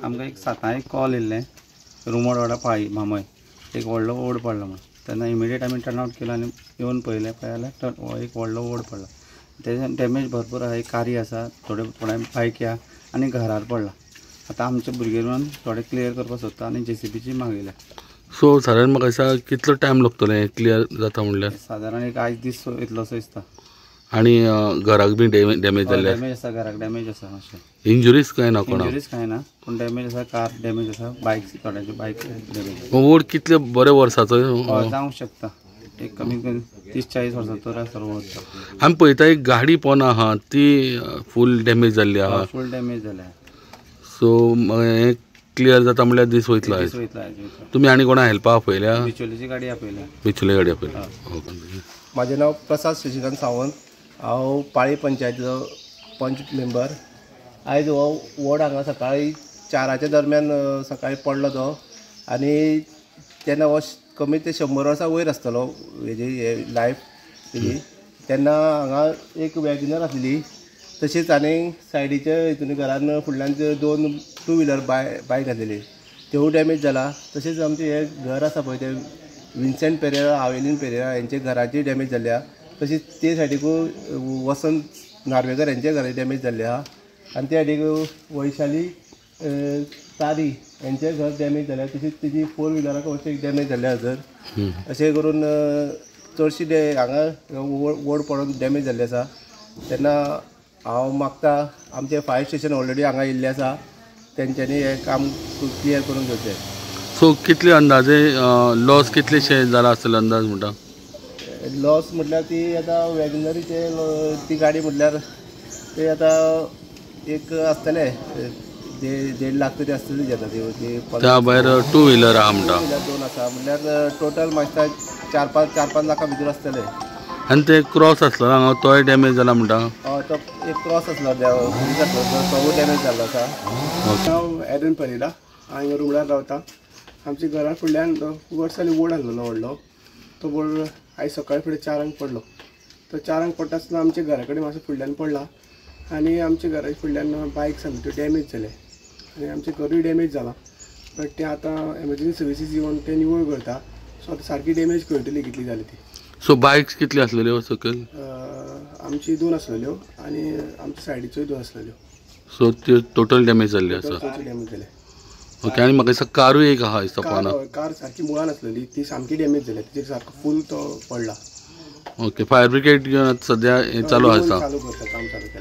आमकां एक 7 कॉल येयल्लें रुमोड वाडा पाळी मामय एक व्हडलो ओड पडलो म्हणून तेन्ना इमिडिएट आमी टर्न आवट केलो आनी येवन पळयल्यार एक व्हडलो ओड पडला तेजे डॅमेज भरपूर आसा एक कारी आसा थोडे बायक्या आनी घरार पडला आतां आमचे भुरगे येवन थोडे क्लियर करपाक सोदता आनी JCBची मागयल्या सो साधारण म्हाका दिसता कितलो टायम लागतलो क्लियर जाता म्हणल्यार साधारण एक 8 दीस येतलो असो दिसता आनी घराक बी डॅमेज जाल्ले डॅमेज आसा घराक डॅमेज आसा मातशें इंजुरीज काय ना कोणाक इंजुरीज कांय ना पूण डॅमेज आसा कार डॅमेज आसा बायक थोड्याची बायक डॅमेज ओड कितले बरे वर्साचो जावंक शकता एक कमी कमी 30-40 वर्सांचो आसा ओड आमी पळयता एक गाडी पोना आहा ती फूल डॅमेज जाल्ली आहा फूल डॅमेज जाल्या सो हे क्लियर जाता म्हणल्यार दीस वयतलो तुमी आनी कोणा हेल्पा आपयल्या बिचोलेची गाडी आपयल्या बिचोले गाडी आपयल्या म्हाजें नांव प्रसाद शशिकांत सावंत हांव पाळी पंचायतीचो पंच मेंबर आयज हो वोड हांगा सकाळीं 4च्या दरम्यान सकाळीं पडलो तो आनी तेन्ना हो कमी ते 100 वर्सां वयर आसतलो हेजी लायफ तेजी तेन्ना हांगा एक वॅगनर आसली तशीच आनी सायडीच्या हितून घरान फुडल्यान 2 टू व्हिलर बायक आसलेली त्यो डॅमेज जाला तशेंच आमचें हें घर आसा पळय तें विन्सेंट पेरेरा हावेलीन पेरेरा हेंचे घराची डॅमेज जाल्ल्या तशीच ते सायडीकूय वसंत नार्वेकर हेंचे घराची डॅमेज जाल्ले आहा आनी त्या सायडीक वैशाली तारी हेंचें घर डॅमेज जाल्या तशीच तेजी 4 व्हिलराक अशें डॅमेज जाल्ले आसा सर अशें करून चडशी हांगा वोड पडून डॅमेज जाल्ले आसा तेन्ना हांव मागता आमचें फायर स्टेशन ऑलरेडी हांगा येयल्लें आसा तेंच्यांनी हें काम क्लियर करून घेवचें सो कितले अंदाजे लॉस कितलेशे जाला आसतले अंदाज म्हणटा लॉस म्हटल्यार ती आतां वॅगनरीचे ती गाडी म्हटल्यार ते आतां एक आसतले 1.5 लाख तरी आसतली जाता ती त्या भायर 2 व्हिलर आहा म्हणटा 2 आसा म्हटल्यार टोटल म्हाका 4-5 लाखा भितर आसतले आनी ते क्रॉस आसलो हांगा तोय डॅमेज जाला म्हणटा तो एक क्रॉस आसलो तो डॅमेज जाल्लो आसा हांव एरन परेरा हांगा रुमडार रावता आमच्या घरा फुडल्यान वर्सांनी वोड आसलेलो व्हडलो तो बोर्ड आयज सकाळी फुडें 4 पडलो तो 4 पडटा आसतना आमच्या घरा कडेन मातसो फुडल्यान पडला आनी आमच्या घराच्या फुडल्यान बायक सामक्यो डॅमेज जाले आनी आमचें घरूय डॅमेज जाला बट तें आतां एमर्जन्सी सर्विसीस येवन ते निवळ करता सो आतां सारकी डॅमेज कळटली कितली जाली ती सो बायक्स कितली आसलेल्यो सकयल आमची 2 आसलेल्यो आनी आमच्या सायडीच्योय 2 आसलेल्यो सो त्यो टोटल डॅमेज जाल्ली आसा डॅमेज जाले ओके आनी म्हाका दिसता कारूय एक आहा दिसता पोना कार सारकी मुळान आसलेली ती सामकी डॅमेज जाल्या तिचेर सारको फूल तो पडला ओके फायर ब्रिगेड घेवन सद्या चालू आसा चालू करता काम चालू केला